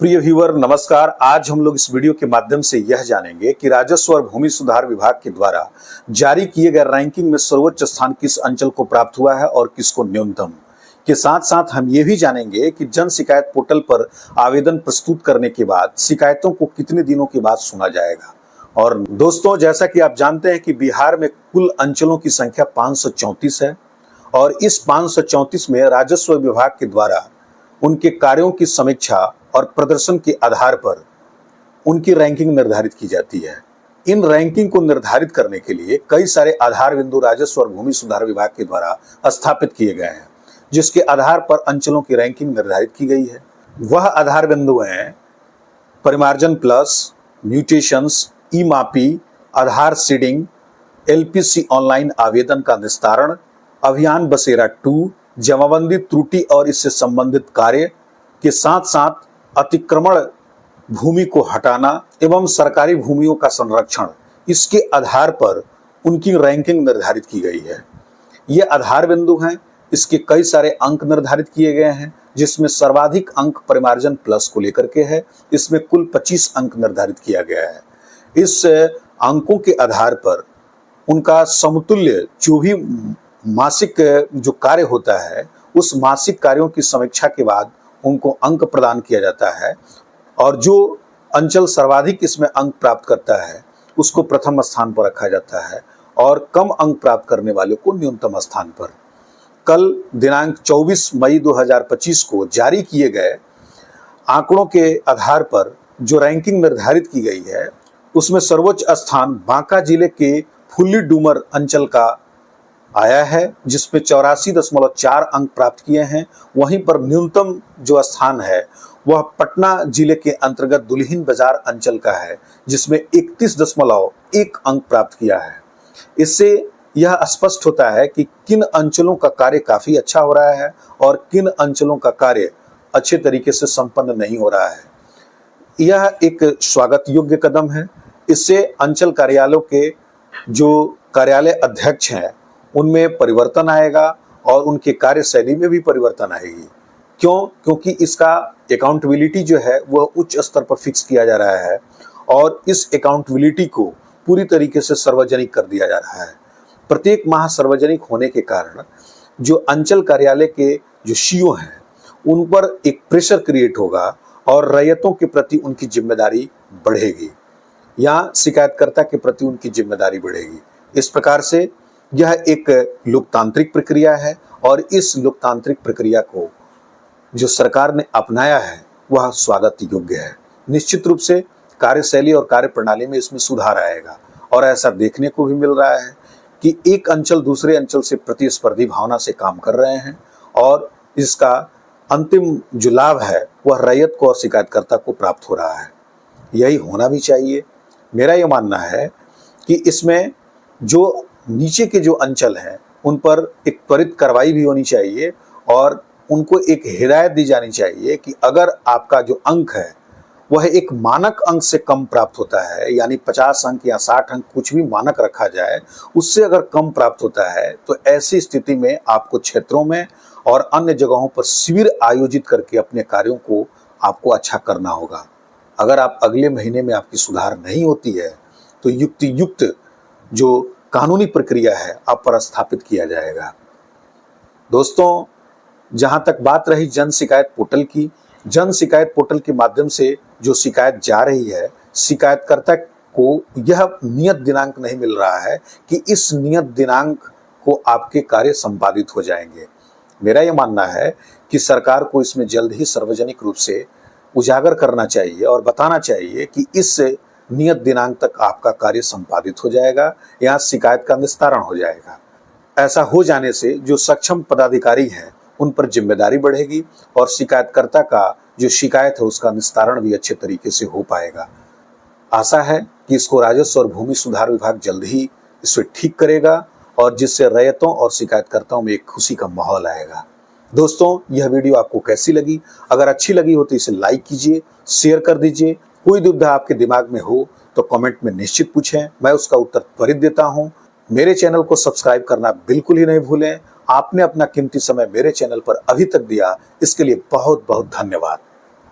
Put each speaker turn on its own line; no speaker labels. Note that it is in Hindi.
प्रिय व्यूअर नमस्कार। आज हम लोग इस वीडियो के माध्यम से यह जानेंगे कि राजस्व और भूमि सुधार विभाग के द्वारा जारी किए गए रैंकिंग में सर्वोच्च स्थान किस अंचल को प्राप्त हुआ है और किसको न्यूनतम। के साथ साथ हम ये भी जानेंगे कि जन शिकायत पोर्टल पर आवेदन प्रस्तुत करने के बाद शिकायतों को कितने दिनों के बाद सुना जाएगा। और दोस्तों, जैसा कि आप जानते हैं कि बिहार में कुल अंचलों की संख्या 534 है और इस 534 में राजस्व विभाग के द्वारा उनके कार्यों की समीक्षा और प्रदर्शन के आधार पर उनकी रैंकिंग निर्धारित की जाती है। इन रैंकिंग को निर्धारित करने के लिए कई सारे आधार बिंदु राजस्व और भूमि सुधार विभाग के द्वारा स्थापित किए गए हैं, जिसके आधार पर अंचलों की रैंकिंग निर्धारित की गई है। वह आधार बिंदु हैं परिमार्जन प्लस, म्यूटेशंस, ई मापी, आधार सीडिंग, एलपीसी ऑनलाइन आवेदन का निस्तारण, अभियान बसेरा 2, जमाबंदी त्रुटि और इससे संबंधित कार्य के साथ साथ अतिक्रमण भूमि को हटाना एवं सरकारी भूमियों का संरक्षण। इसके आधार पर उनकी रैंकिंग निर्धारित की गई है। ये आधार बिंदु हैं, इसके कई सारे अंक निर्धारित किए गए हैं, जिसमें सर्वाधिक अंक परिमार्जन प्लस को लेकर के है। इसमें कुल 25 अंक निर्धारित किया गया है। इस अंकों के आधार पर उनका समतुल्य जो भी मासिक जो कार्य होता है, उस मासिक कार्यों की समीक्षा के बाद उनको अंक प्रदान किया जाता है और जो अंचल सर्वाधिक इसमें अंक प्राप्त करता है उसको प्रथम स्थान पर रखा जाता है और कम अंक प्राप्त करने वाले को न्यूनतम स्थान पर। कल दिनांक 24 मई 2025 को जारी किए गए आंकड़ों के आधार पर जो रैंकिंग निर्धारित की गई है, उसमें सर्वोच्च स्थान बांका जिले के फुल्ली डूमर अंचल का आया है, जिसमें 84.4 अंक प्राप्त किए हैं। वहीं पर न्यूनतम जो स्थान है वह पटना जिले के अंतर्गत दुल्हिन बाजार अंचल का है, जिसमें 31.1 अंक प्राप्त किया है। इससे यह स्पष्ट होता है कि किन अंचलों का कार्य काफी अच्छा हो रहा है और किन अंचलों का कार्य अच्छे तरीके से संपन्न नहीं हो रहा है। यह एक स्वागत योग्य कदम है। इससे अंचल कार्यालयों के जो कार्यालय अध्यक्ष हैं उनमें परिवर्तन आएगा और उनके कार्यशैली में भी परिवर्तन आएगी। क्यों? क्योंकि इसका अकाउंटेबिलिटी जो है वह उच्च स्तर पर फिक्स किया जा रहा है और इस अकाउंटेबिलिटी को पूरी तरीके से सार्वजनिक कर दिया जा रहा है। प्रत्येक माह सार्वजनिक होने के कारण जो अंचल कार्यालय के जो सीईओ हैं उन पर एक प्रेशर क्रिएट होगा और रैयतों के प्रति उनकी जिम्मेदारी बढ़ेगी या शिकायतकर्ता के प्रति उनकी जिम्मेदारी बढ़ेगी। इस प्रकार से यह एक लोकतांत्रिक प्रक्रिया है और इस लोकतांत्रिक प्रक्रिया को जो सरकार ने अपनाया है वह स्वागत योग्य है। निश्चित रूप से कार्यशैली और कार्य प्रणाली में इसमें सुधार आएगा और ऐसा देखने को भी मिल रहा है कि एक अंचल दूसरे अंचल से प्रतिस्पर्धी भावना से काम कर रहे हैं और इसका अंतिम जो लाभ है वह रैयत को और शिकायतकर्ता को प्राप्त हो रहा है। यही होना भी चाहिए। मेरा ये मानना है कि इसमें जो नीचे के जो अंचल हैं उन पर एक त्वरित कार्रवाई भी होनी चाहिए और उनको एक हिदायत दी जानी चाहिए कि अगर आपका जो अंक है वह एक मानक अंक से कम प्राप्त होता है, यानी 50 अंक या 60 अंक कुछ भी मानक रखा जाए, उससे अगर कम प्राप्त होता है तो ऐसी स्थिति में आपको क्षेत्रों में और अन्य जगहों पर शिविर आयोजित करके अपने कार्यों को आपको अच्छा करना होगा। अगर आप अगले महीने में आपकी सुधार नहीं होती है तो युक्त जो कानूनी प्रक्रिया है आप पर स्थापित किया जाएगा। दोस्तों, जहां तक बात रही जन शिकायत पोर्टल की, जन शिकायत पोर्टल के माध्यम से जो शिकायत जा रही है, शिकायतकर्ता को यह नियत दिनांक नहीं मिल रहा है कि इस नियत दिनांक को आपके कार्य संपादित हो जाएंगे। मेरा यह मानना है कि सरकार को इसमें जल्द ही सार्वजनिक रूप से उजागर करना चाहिए और बताना चाहिए कि इस नियत दिनांक तक आपका कार्य संपादित हो जाएगा या शिकायत का निस्तारण हो जाएगा। ऐसा हो जाने से जो सक्षम पदाधिकारी हैं उन पर जिम्मेदारी बढ़ेगी और शिकायतकर्ता का जो शिकायत है उसका निस्तारण भी अच्छे तरीके से हो पाएगा। आशा है कि इसको राजस्व और भूमि सुधार विभाग जल्द ही इसे ठीक करेगा और जिससे रैयतों और शिकायतकर्ताओं में एक खुशी का माहौल आएगा। दोस्तों, यह वीडियो आपको कैसी लगी? अगर अच्छी लगी हो तो इसे लाइक कीजिए, शेयर कर दीजिए। कोई दुविधा आपके दिमाग में हो तो कमेंट में निश्चित पूछें, मैं उसका उत्तर त्वरित देता हूं। मेरे चैनल को सब्सक्राइब करना बिल्कुल ही नहीं भूलें। आपने अपना कीमती समय मेरे चैनल पर अभी तक दिया, इसके लिए बहुत बहुत धन्यवाद।